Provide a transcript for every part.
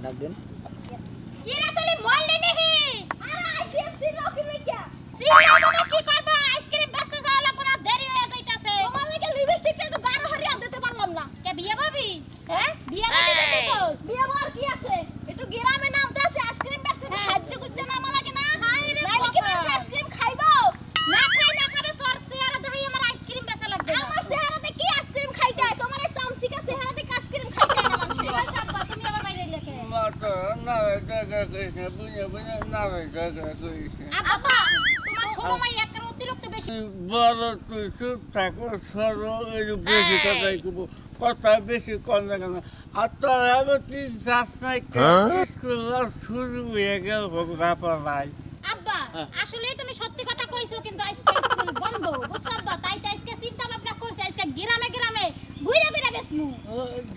डाक देन কিরা তুলি মরলি নেহি আরে আইসিএমসি রকি রে কি সিলাবো না কি করব আইসক্রিম ব্যস্ত যাওয়া পুরো দেরি হয়ে যাইতাছে তোমার লাগে লিপস্টিকটা একটু গাঢ় হরিয়া দিতে পারলাম না কে বিয়ে বাবি হ্যাঁ বিয়ে বাবি যাইতেছস বিয়ে বার কি আছে একটু গ্রামে নামতে আছে আইসক্রিম ব্যস্ত হাজ্জে গুজ্জে নামা লাগে না নাইলে কি মানুষ আইসক্রিম খাইবো না খাই না খাবে তোর চেহারা দেখি আমার আইসক্রিম বেচা লাগবে আমার চেহারাতে কি আইসক্রিম খাইতে তোমার এই চামচিকা চেহারাতে আইসক্রিম খাইতে না মানুষ আব্বা তুমি আবার বাইরে লেখে মাতা না জায়গা কইছে বুঝে না জায়গা কইছে আব্বা তোমার ছোট মাই একের অতিরিক্ত বেশি বড় তুই চুপ থাকো সরো এই বেশি কথাই কব কথা বেশি কম না কেন আর তোর আবার তুই যাস নাই স্কুল শুরু হয়ে গেল বাবা ভাই আব্বা আসলে তুমি সত্যি কথা কইছো কিন্তু আজকে স্কুল বন্ধ বুঝছো আব্বা তাই আজকে চিন্তা ভাবনা করছি আজকে গ্রামে গ্রামে ঘুরে ঘুরে বেসমু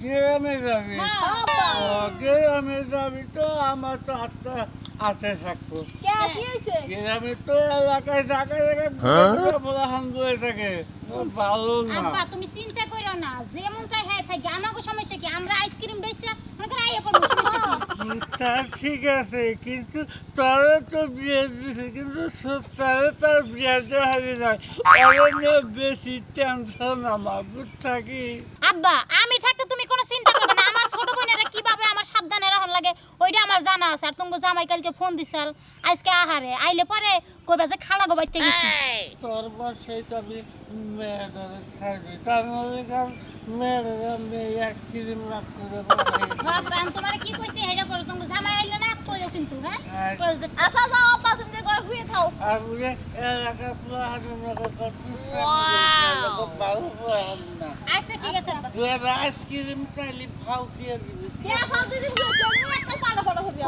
গ্রামে যাবি গ্রামে যাবি তো আমার তো হাতটা আছে থাকবো কি হইছে গ্রামে তো এলাকায় জায়গায় জায়গায় বলা হাঙ্গ হয়ে থাকে ভালো না আব্বা তুমি চিন্তা কইরো না যেমন চাই হ্যাঁ থাকি আমাগো সমস্যা কি আমরা আইসক্রিম বেচে মনে করে আইয়া পড়ব সমস্যা কি তা ঠিক আছে কিন্তু তারা তো বিয়ে দিছে কিন্তু তারা তার বিয়ে দেওয়া হবে না অরণ্যে বেশি টেনশন আমার বুঝছা কি আব্বা আমি থাকতে তুমি কোনো চিন্তা করবে না আমার ছোট বোনেরা কিভাবে আমার সাবধানে রাখন লাগে ওইটা আমার জানা আছে আর তুমি জামাই কালকে ফোন দিছাল আজকে আহারে আইলে পরে কইবা যে খালা গো বাইতে গেছি তোর বাসায় তো আমি মেয়েদের ছাড়ি তার মধ্যে কারণ মেয়েরা মেয়ে আইসক্রিম রাখতে বাবা তোমার কি কইছে হেডা করো তুমি জামাই আইলে না কইও কিন্তু হ্যাঁ আচ্ছা যাও আপা তুমি যে ঘরে শুয়ে থাও আর বলে এলাকা পুরো হাজার করতে ভালো না আচ্ছা ঠিক আছে আইসক্রিম চাইলে ভাও দিয়ে দিবি কে ফাল দিদি বুঝছো তুমি একটা পাড়া পাড়া হবি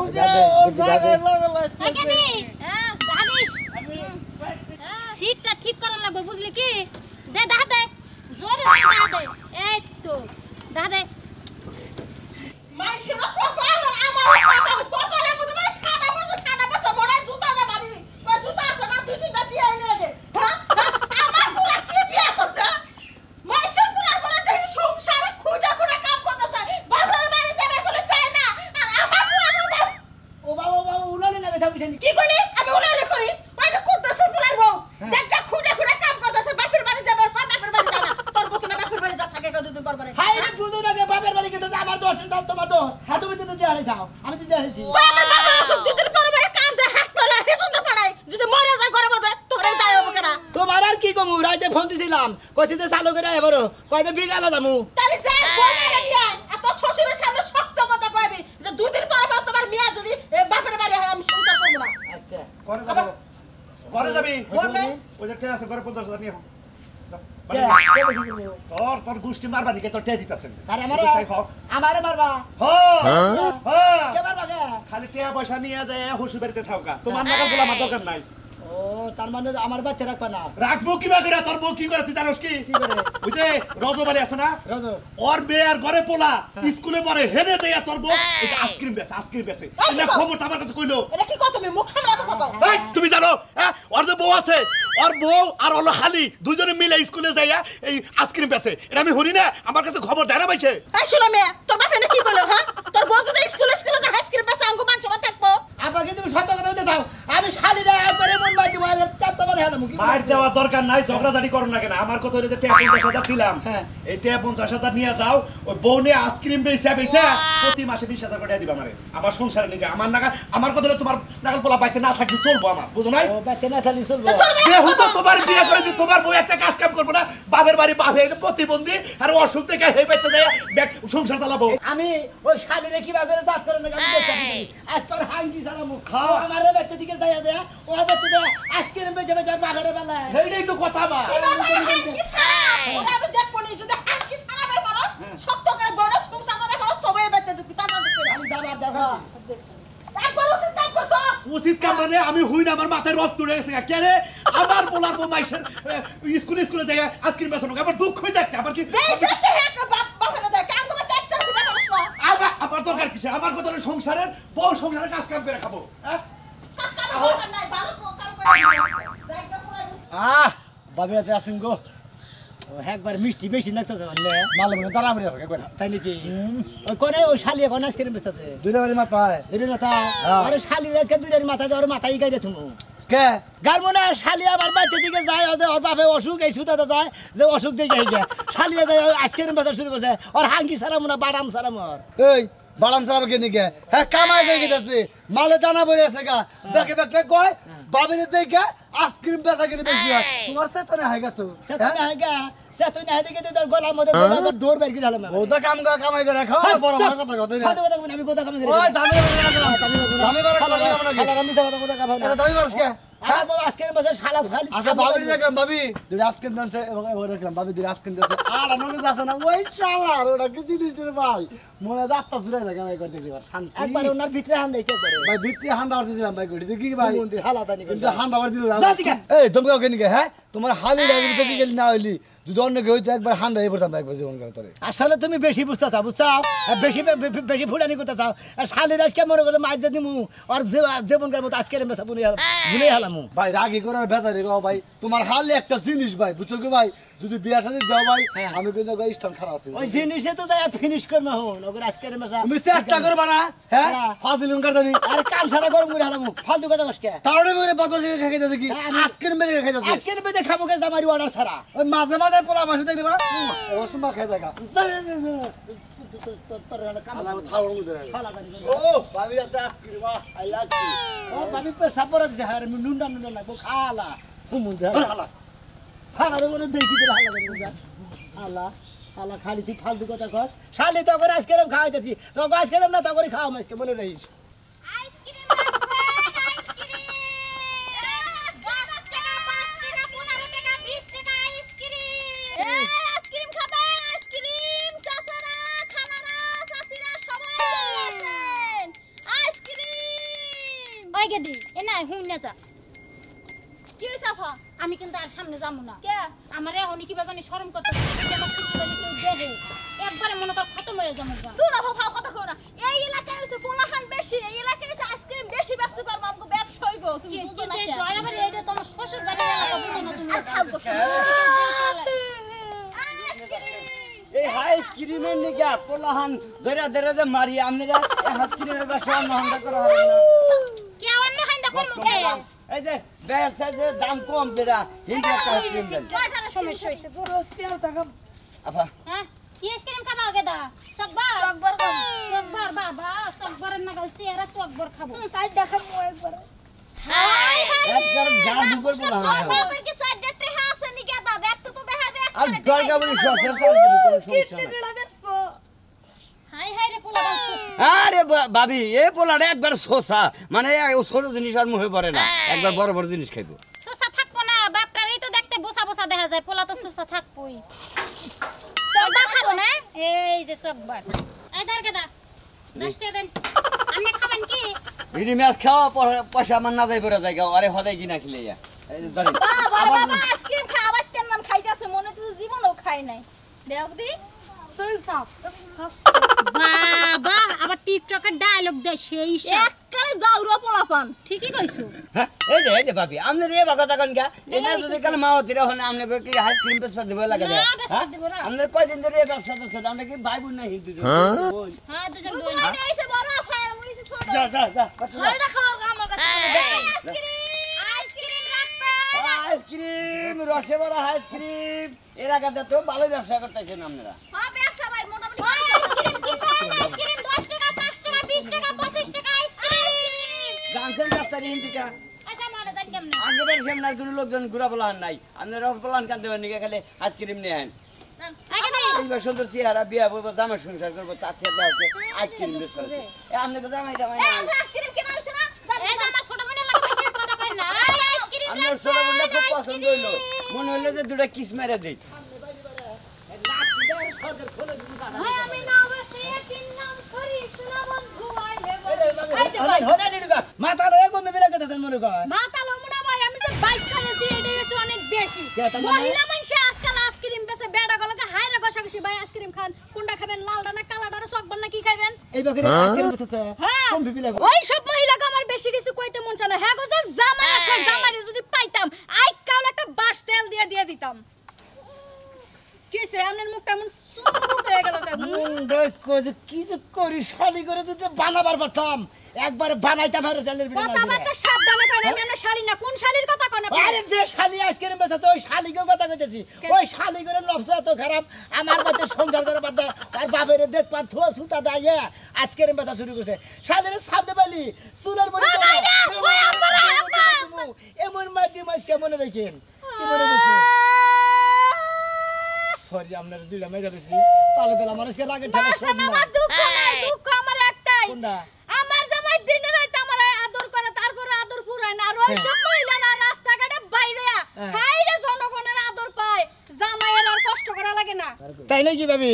হ্যাঁ জানিস সিটটা ঠিক করার লাগবে বুঝলি কি দে দা দে জোরে দা দে এই তো দা দে মাইশের কপাল আর আমার কপালের মধ্যে মানে ঠাডা বসে মনে জুতা দে মারি বা জুতা আছে না তুই জুতা দিয়ে এনে দে হ্যাঁ আমার পুরা কি বিয়া করছে মাইশের পুরার পরে দেখি সংসারে খুঁজা খুঁজা কাম করতেছে বাবার বাড়ি যাবে বলে চায় না আর আমার পুরা ও বাবা উলালে লাগে সব কিছু কি কইলি আমি উলালে করি ওই যে কুদ্দুস পুলার বউ দেখ খুঁজা খুঁজা কাম করতেছে বাপের বাড়ি যাবে আর কয় বাপের বাড়ি যাবে তোর বতনে বাপের বাড়ি যা থাকে কতদিন পর পরে হাই রে বুঝো না যে বাপের বাড়ি গেছে আমার দোষ দাও তোমার দোষ হ্যাঁ তুমি তো দিয়ে যাও আমি তো দিয়ে আইছি আমার বাবা অসুখ দুদিন পরে পরে কাম দে হাত পেলে হেতুন তো পড়াই যদি মরে যায় ঘরে মধ্যে তোরে দায় হবে কেনা তোমার আর কি কমু রাইতে ফোন দিছিলাম কইতে চালু করে এবারো কইতে বিকালে যামু তাহলে যাই বউরে নিয়ে এত শ্বশুরের সামনে শক্ত কথা কইবি যে দুদিন পরে পরে তোমার মিয়া যদি বাপের বাড়ি হয় আমি সংসার করব না আচ্ছা ঘরে যাবি বললে ওই যে টে আছে ঘরে 50,000 নিয়ে কে দেখি তুমি তোর গোষ্ঠী মারবা নিকে তোর টে দিতাছেন আরে আমারে মারবা কে মারবা কে খালি টে পয়সা নিয়ে যায় হুসু বাড়িতে থাকা তোমার নাগাল বলা আমার দরকার নাই ও তার মানে আমার বাচ্চা রাখবা না রাখবো কিবা করে তোর বউ কি করে তুই জানোস কি কি করে ওই যে রজবাড়ি আছে না রাজু ওর মেয়ে আর ঘরে পোলা স্কুলে পড়ে হেনে যায় তোর বউ এই যে আইসক্রিম বেচে এটা খবর তো আমার কাছে কইলো এটা কি কত তুমি মুখ সামনে রাখো কত এই তুমি জানো হ্যাঁ ওর যে বউ আছে ওর বউ আর হলো খালি দুজনে মিলে স্কুলে যাইয়া এই আইসক্রিম বেচে এটা আমি হরি না আমার কাছে খবর দেয় না পাইছে এই শুনো মেয়ে তোর বাপে না কি কইলো হ্যাঁ তোর বউ যদি স্কুলে যা আইসক্রিম বেচে আঙ্গু মান সমান থাকবো আপাকে তুমি সত্য কথা বলতে দাও আমি শালিরা একবারে মন বাজি মার চাপটা বলে হলাম কি মার দেওয়ার দরকার নাই ঝগড়াঝাটি করো না কেন আমার কত হইলে যে ট্যাপ 50,000 দিলাম হ্যাঁ। এই ট্যাপ 50,000 নিয়ে যাও ওই বউ নিয়ে আইসক্রিম বেচা প্রতি মাসে 20,000 করে দিবা আমারে আমার সংসারে নিকে আমার কত হইলে তোমার নাগাল পোলা পাইতে না থাকলে চলবো আমার বুঝো নাই ও বাচ্চা না থালি চলবো যেহেতু তোমার বিয়ে করেছি তোমার বউ একটা কাজ কাম করবো না বাপের বাড়ি বাপে প্রতিবন্ধী আর অসুখ থেকে হে পাইতে যায় সংসার চালাবো আমি ওই শালিরে কিবা করে চাষ করে না আমি দেখতে দিই আজ তোর হাঙ্গি সালামু আমার বাচ্চা দিকে যাইয়া দেয়া ও বাচ্চা দেয়া আজকে বেজে বেজে বাঘের বেলা এইটাই তো কথা মা কি সারা ওরা আমি দেখবো নি যদি হাত কি সারাবে বড় সত্য করে বড় সংসার করে বড় তবে বেতে ঢুকি তা না ঢুকি আমি যাবার দেখো একবার উচিত কাম করছো উচিত কাম মানে আমি হুই না আমার মাথায় রক্ত উঠে গেছে কে রে আমার পোলার বউ মাইশের স্কুলে যায় আইসক্রিম বেচনো আবার দুঃখ হয়ে যাচ্ছে আবার কি বেশি তো হ্যাঁ বাপরে দেখ আঙ্গু মতে একটা দিবা করছ না আমার দরকার কিসের আমার কত সংসারের বউ সংসারের কাজ কাম করে খাবো হ্যাঁ কাজ কাম দরকার নাই ভালো কাম করে দেখ পুরো বাবিরাতে আসেন গো একবার মিষ্টি বেশি লাগতেছে মানে মালে মনে দাঁড়া মেরে থাকে কই না তাই নাকি ওই কোনে ওই শালি এখন আইসক্রিম বেচতেছে দুইটা বাড়ি মাথায় এর মাথা আরে শালি আজকে দুইটার মাথা যাওয়ার মাথায় গাইরে তুমি কে গাল মনে হয় শালি আমার বাড়িতে দিকে যায় ওর বাপে অসুখ এই সুতাতে যায় যে অসুখ দেখে গিয়ে শালিয়া যায় আইসক্রিম বেচা শুরু করছে ওর হাঙ্গি সারা মনে বাদাম সারা মর এই বালাম সারা কে নিকে হ্যাঁ কামাই করে গেছে মালে দানা বলে আছে গা দেখে দেখে কয় বাবিরে দেখে আইসক্রিম বেচা কিনে বেশি হয় তোমার সাথে না হাইগা তো সেতুই না দিকে তোর গলার মধ্যে তোর ডোর বের করে হলাম ও তো কাম কামাই করে খাও বড় বড় কথা কথা না আমি কথা কাম করে ওই দামি দামি বড় কথা আমরা কি আমি কথা কাম এটা দামি বড় কে আর বাবা আজকের বছর শালা খালি আচ্ছা বাবির দেখলাম বাবি দুই আইসক্রিম দানছে এবং দেখলাম বাবি দুই আইসক্রিম দিয়েছে আর আমাকে যাচ্ছে না ওই শালা আর ওটা কি জিনিস রে ভাই মনে যাত্রা জুড়ে থাকে আমি করতে দিবার শান্তি একবার ওনার ভিতরে হান দিতে পারে ভাই ভিতরে হান্দা বাড়তে দিলাম ভাই গড়ি দেখি ভাই মন্দির হালাতানি কিন্তু হান্দা বাড়তে দিলাম যা দিকে। এই তুমি কাউকে নিকে হ্যাঁ তোমার হালি ডাইরি থেকে গেলি না হইলি যদি অন্য কেউ হইতো একবার হান্দা এই পড়তাম একবার জীবন করে তোরে আসলে তুমি বেশি বুঝতে চাও বুঝছাও বেশি বেশি ফুটানি করতে চাও আর শালির আজকে মনে করে মার যদি মু আর জীবন কার মতো আজকে মেসা ভুলে হলাম ভাই রাগি করার বেজারে গো ভাই তোমার হালি একটা জিনিস ভাই বুঝছো কি ভাই যদি বিয়া শাদী দাও ভাই আমি কিন্তু ভাই স্টান খারাপ আছে ওই জিনিসে তো যাই ফিনিশ করবো হন ওগুলো আজকে মেসা তুমি চেষ্টা করবা না হ্যাঁ ফাজিলুম কার জানি আর কান সারা গরম করে হলাম ফালতু কথা কষ্ট তাহলে মেরে বাতাস খাইতে যাচ্ছে কি আজকের মেরে খাইতে যাচ্ছে আজকে মেজে খাবো কে জামারি অর্ডার ছাড়া ওই মাঝে মাঝে পোলা মাসে দেখতে পারা ও সুমা খাই জায়গা আল্লাহ থাওর মুদে রে ও ভাবি একটা আইসক্রিম আই লাইক ইউ ও ভাবি পে সাপরা দিছে হারে নুন্ডা নুন্ডা না খালা হুমুন দে খালা খালা রে বলে দেখি দে হালা করে হালা হালা খালি ঠিক ফালতু কথা কস শালি তো করে আইসক্রিম খাওয়াইতেছি তো আইসক্রিম না তো করে খাওয়া আজকে মনে রহিস আইসক্রিম রাখবেন আইসক্রিম 10 টাকা 5 টাকা 15 টাকা 20 টাকা আইসক্রিম আইসক্রিম খাবেন আইসক্রিম চাচারা খালারা চাচিরা সবাই আসেন আইসক্রিম ওই গেদি এনা হুন না যা কি হইছে আপা আমি কিন্তু আর সামনে যামু না কে আমারে হনি কি বাজানি শরম করতেছে আমার শ্বশুরবাড়ি কেউ দেখে একবারে মনে কর খতম হয়ে যামু গা দূর আপা ফাও কথা কও না এই এলাকায় হইছে পোলাহান বেশি এই এলাকায় হইছে আইসক্রিম বেশি বেচতে পারবো আমগো ব্যবসা হইবো তুমি বুঝো না কে দয়াবারে এটা তো আমার শ্বশুরবাড়ি এলাকা বুঝো না তুমি এই আইসক্রিমের নিগা পোলাহান ধরে ধরে যে মারি আপনারা আইসক্রিমের ব্যবসা অন্য করা হবে না কে অন্য হাইন্দা করব কে এই যে ব্যবসা যে দাম কম যেটা হিন্দি একটা আইসক্রিম দেন সমস্যা হইছে গো আপা হ্যাঁ কি আইসক্রিম খাবা গেদা সকবার সকবার বাবা সকবার না গলছি এরা সকবার খাবো সাইড দেখাবো একবার হাই হাই একবার গান দুপুর পোলাহান বাবার কি সাইড ডেটে আছে নি গেদা দেখতে তো দেখা যায় আর দরগা বলি সসের চাল দিব কোনো সমস্যা নাই কিডনি বেচবো হাই হাই রে পোলা বাসুস আরে ভাবি এই পোলাটা একবার সোসা মানে ও ছোট জিনিস আর মুখে পড়ে না একবার বড় বড় জিনিস খাইবো সুসা থাকবো না বাপটার এই তো দেখতে বোসা বোসা দেখা যায় পোলা তো সুসা থাকবই সকবার খাবো না এই যে সকবার এই দার গেদা 10 টাকা দেন আপনি খাবেন কি ভিড়ি মাছ খাওয়া পয়সা আমার না যাই পড়ে জায়গা আরে হদাই কিনা খেলে যা এই যে ধরেন বাবা আইসক্রিম খাওয়ার কেন নাম খাইতাছে মনে তো জীবনও খাই নাই দেখ দি বাবা আবার টিকটকের ডায়লগ দেয় সেই একবারে যাওরা পোলাপান ঠিকই কইছো হ্যাঁ এই যে ভাবি আপনি রে বাবা তখন গা এটা যদি কাল মা হতিরা হন আপনি কি আইসক্রিম বেচতে দেব লাগে না, বেচতে দেব না। আপনি কয়দিন ধরে এই ব্যবসা করছেন আপনি কি ভাই বোন না হিন্দু হ্যাঁ দুজন বোন তোমার এসে বড় ফায়ার মুইছে ছোট যা ছয়টা খাওয়ার আমার কাছে আইসক্রিম রাখবেন আইসক্রিম রসে ভরা আইসক্রিম এলাকাতে তো ভালো ব্যবসা করতেছেন আপনারা হ্যাঁ ব্যবসা ভাই মোটামুটি আইসক্রিম কিনবেন আইসক্রিম 10 টাকা 5 টাকা 20 টাকা 25 টাকা আইসক্রিম জানছেন রাস্তার হিন্দিকা আচ্ছা মানে জানি কেমন আগেবার সামনের কোনো লোকজন ঘুরা বলান নাই আপনারা বলান কান দেবেন নাকি খালি আইসক্রিম নিয়ে আন আগে দে এইবার সুন্দর চেহারা বিয়া বলবো জামা সংসার করবো তার চেয়ে হচ্ছে আইসক্রিম বেশ করেছে আপনি তো জামাই জামাই নাই আইসক্রিম কেন হইছে না এই যে আমার ছোট বোনের লাগে বেশি কথা কই না আইসক্রিম আমার ছোট বোনটা খুব পছন্দ হইলো মনে হইলো যে দুটা কিস মেরে দিই আমি না বসে তিন নাম করি শোনা বন্ধু আইলে মাথা রয়ে গো মিলে গেছে মনে কর মাতাল মুনা ভাই আমি যে 22 করেছি এটা হচ্ছে অনেক বেশি কে তার মানে? মহিলা মানুষ আজকাল আইসক্রিম বেচে বেড়া গলকে হাইরে বসাকসি ভাই আইসক্রিম খান কোনটা খাবেন লালটা না কালাটা না সকবার না কি খাবেন এই বকরে আইসক্রিম বেচছে হ্যাঁ কম বিবিলে ওই সব মহিলাকে আমার বেশি কিছু কইতে মন চায় না হ্যাঁ গো যে জামাই আছে জামাইরে যদি পাইতাম আই কাল একটা বাস তেল দিয়ে দিতাম কিসে আপনার মুখটা এমন সুন্দর হয়ে গেল কেন মুন্ডাই কোজে কি যে করি শালি করে যদি বানাবার পারতাম একবার বানাইতাম আর জালের বিড়ি কথাবার্তা সাবধানে করেন আমি আপনার শালি না কোন শালির কথা কোন আপনি আরে যে শালি আইসক্রিম বেচে ওই শালিকে কথা কইতেছি ওই শালি করে লফসা এত খারাপ আমার মতে সংসার করে বাদ আর বাবের দেখ পার থোয়া সুতা দাইয়া আইসক্রিম বেচা শুরু করছে শালির সামনে বালি চুলের মধ্যে এমন মাটি মাছ কেমন দেখেন কি মনে হচ্ছে সরি আপনার দুইটা মেরে বেশি তাহলে তাহলে মানুষকে রাগে ঠেলা বাসন আমার দুঃখ নাই দুঃখ আমার একটাই কোনটা আমার জামাই দিনে রাতে আমার আদর করে তারপরে আদর পুরায় না আর ওই সব মহিলারা রাস্তাঘাটে বাইরে বাইরে জনগণের আদর পায় জামাইয়ের আর কষ্ট করা লাগে না তাই নাকি ভাবি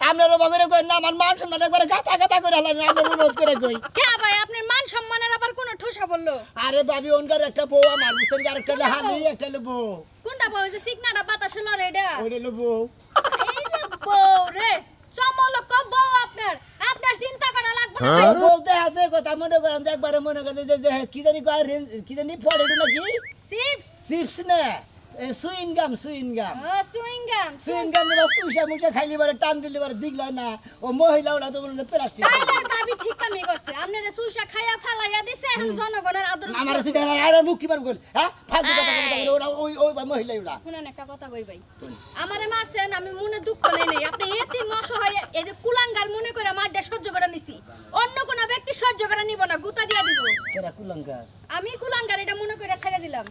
আপনারও বাগরে কই না আমার মান সম্মান একবারে গাতা গাতা করে হালান আপনার অনুরোধ করে কই কে ভাই আপনার মান সম্মানের আবার কোন ঠুসা বললো আরে ভাবি ওনকার একটা বউ আমার বুঝছেন কি আরেকটা হলো হালি একটা হলো বউ কোনটা বউ যে সিগনাটা বাতাসে লড়ে এটা ওইটা হলো বউ এই না বউ রে চমলক বউ আপনার আপনার চিন্তা করা লাগবে না বউ তো আছে কথা মনে করেন যে একবারে মনে করেন যে কি জানি কয় কি জানি পড়ে নাকি চিপস চিপস না সুইনগাম সুইনগাম সুইংগাম সুইনগাম দেবা সুইসা মুসা খাইলি বারে টান দিলি বারে দিগলা না ও মহিলা ওরা তো মনে প্লাস্টিক তাইলার ভাবি ঠিক কামই করছে আপনারে সুসা খায়া ফালাইয়া দিছে এখন জনগণের আদর আমার কাছে আরে মুখ কি বার কল হ্যাঁ ফালতু কথা বলে ওরা ওই মহিলা ওরা শুনেন একটা কথা কই ভাই আমারে মারছেন আমি মনে দুঃখ নেই নাই আপনি এতিম অসহায় এই যে কুলাঙ্গার মনে করে মারডা সহ্য করে নিছি অন্য কোন ব্যক্তি সহ্য করে নিব না গুতা দিয়া দিব কেরা কুলঙ্কার আমি কুলাঙ্গার এটা মনে করে ছেড়ে দিলাম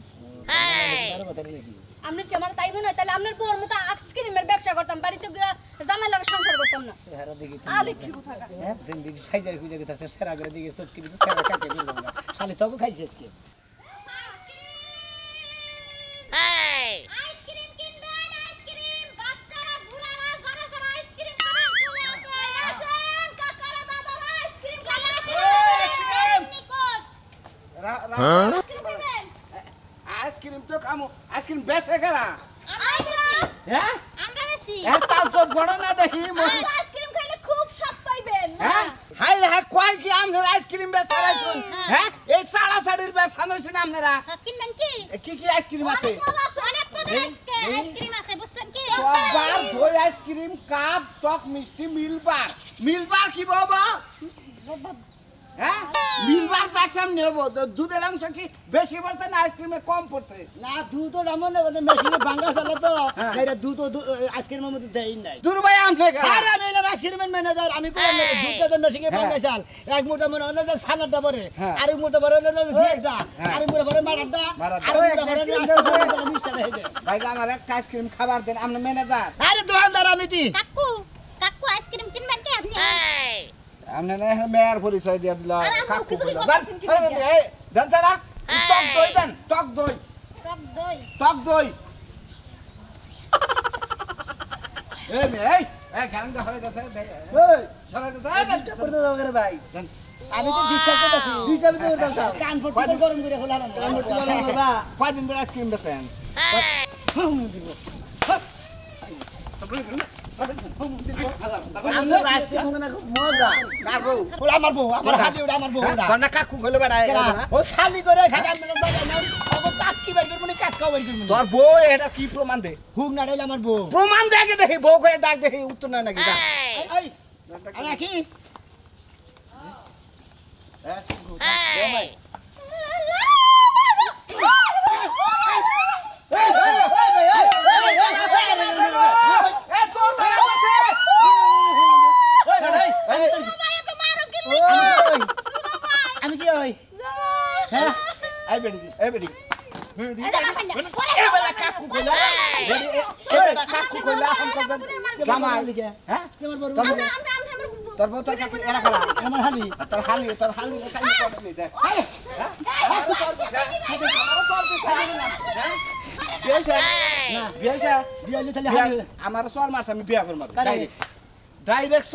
আরে কথা নাকি আপনার কি আমার তাই মনে হয় তাহলে আপনার বউর মতো আইসক্রিমের ব্যবসা করতাম বাড়িতে জামাই লাগে সংসার করতাম না চেহারা দেখি আলে কি কথা হ্যাঁ জিন্দেগি সাইজার খুঁজে গেছে সেরা করে দিকে সব কিছু সেরা কাটে দিল শালি তোকে খাইছিস কি আইসক্রিম কিনবেন আইসক্রিম বাচ্চারা বুড়ারা যারা যারা আইসক্রিম খাবেন চলে আসেন কাকারা দাদারা আইসক্রিম চলে আসেন নিকট আইসক্রিম খাবেন আইসক্রিম তো কামো আইসক্রিম বেচে কারা হ্যাঁ আমরা বেশি তার সব ঘটনা দেখি আইসক্রিম খাইলে খুব স্বাদ পাইবেন হ্যাঁ হাই হাই কয় কি আমরা আইসক্রিম বেচা রাখুন হ্যাঁ এই সাড়া সাড়ির ব্যবসা নইছেন আপনারা কিনবেন কি কি আইসক্রিম আছে অনেক পদের আইসক্রিম আছে বুঝছেন কি সবার দই আইসক্রিম কাপ টক মিষ্টি মিলবার কি বাবা হ্যাঁ মিলবারটা কেমন নেব দুধের অংশ কি বেশি পড়ছে না আইসক্রিমে কম পড়ছে না দুধ ওটা মনে করতে মেশিনে ভাঙা চালা তো এটা দুধ আইসক্রিমের মধ্যে দেই নাই দূর ভাই আমনে আরে আমি এলাম আইসক্রিমের ম্যানেজার আমি কোন দুধটা তো মেশিনে ভাঙা চাল এক মুঠা মনে হলো যে সালাডটা পরে আর এক মুঠা পরে হলো ঘিটা আর এক মুঠা পরে মারাটা আর এক মুঠা পরে মিষ্টিটা হেদে ভাই আমার একটা আইসক্রিম খাবার দেন আপনি ম্যানেজার আরে দোকানদার আমি দি কাকু কাকু আইসক্রিম কিনবেন কি আপনি আপনি না মেয়ার পরিচয় দিয়ে দিল আরে আমি কাকু কিছু বলল করতেছি কি না? এই দেন ছাড়া টক দই দেন টক দই টক দই এই মে এই গান দা হয়ে গেছে এই সরাই দে করতে দাও করে ভাই আমি তো ডিস্টার্ব করতেছি ডিস্টার্ব তো করতাম কান ফুটে গরম করে খোলালাম কয়দিন ধরে আইসক্রিম বেচেন আমরা আইসক্রিম মনে না খুব মজা কাকু ওরা আমার বউ আমার হালি ওরা আমার বউ ওরা কন্যা কাকু কইলে বেড়ায় ও শালি করে খালি আমরা দাদা না ও কাক কি বের করব নি কাক কা বের করব তোর বউ এটা কি প্রমাণ দে হুক না দিলে আমার বউ প্রমাণ দেখে দেখি বউ কয়ে ডাক দেখি উত্তর না নাকি যা এই আরে কি আমি কি হই হ্যাঁ এই বেডি এই বেডি কাকু কইলা কাকু কইলা এখন জামাই লিখে হ্যাঁ কেমন বড় তোর বউ তোর কাকু এরা করা আমার হালি তোর হালি কাই করতে দে বিয়ে হইলে তাহলে হালি আমার 4 মাস আমি বিয়া করব ডাইরেক্ট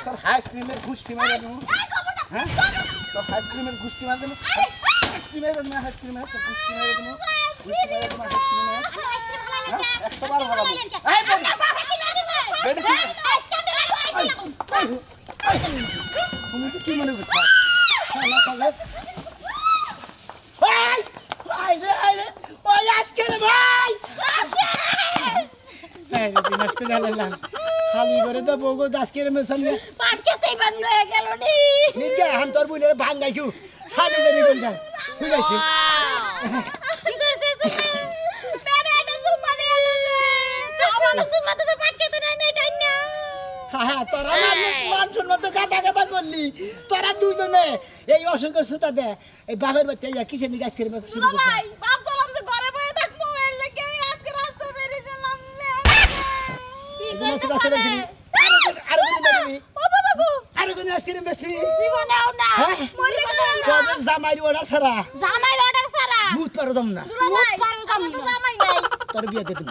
তোর আইসক্রিমের গুষ্টি মারা দেবো হ্যাঁ তোর আইসক্রিমের গুষ্টি মারা দেবো আইসক্রিমের আইসক্রিমের গুষ্টি মারা দেবো গুষ্টি মারা দেবো আইসক্রিমের একবার হারাবো তুমি কি মনে করছো ভাই ভাই রে ওই আজকে ভাই লালালাম খালি করে তো বগো আজকের মেশন পাট খেতেই বান হয়ে গেল নি নিকে হান তোর বুইনের ভাঙ্গাই কিউ খালি দেরি বলগা শুইছে কি করছে তুমি মেরে এটা জুম্মা দিয়ে আলো যে তাবানো জুম্মা তো পাট খেতে নাই নাই টাইনা হ্যাঁ তোরা মানুষের মতো গাদা গাদা করলি তোরা দুইজনে এই অসংখ্য সুতা দে এই বাপের বাচ্চা ইয়া কিসের নিয়ে আজকের মেশন শুরু করছে ভাই বাপ বললাম যে ঘরে বসে থাকবো এর লাগি আজকে রাস্তা বেরিয়ে গেলাম কি রাস্তা করছে রাস্তা বেশি আর কোন বেরবি ও বাবা গো আর কোন আইসক্রিম বেশি জীবনেও না হ্যাঁ? মরে গেল তোদের জামাইর অর্ডার ছাড়া জামাই অর্ডার সারা মুত পারো যাম না মুখ পারো জামাই নাই তোর বিয়ে দিয়ে দিন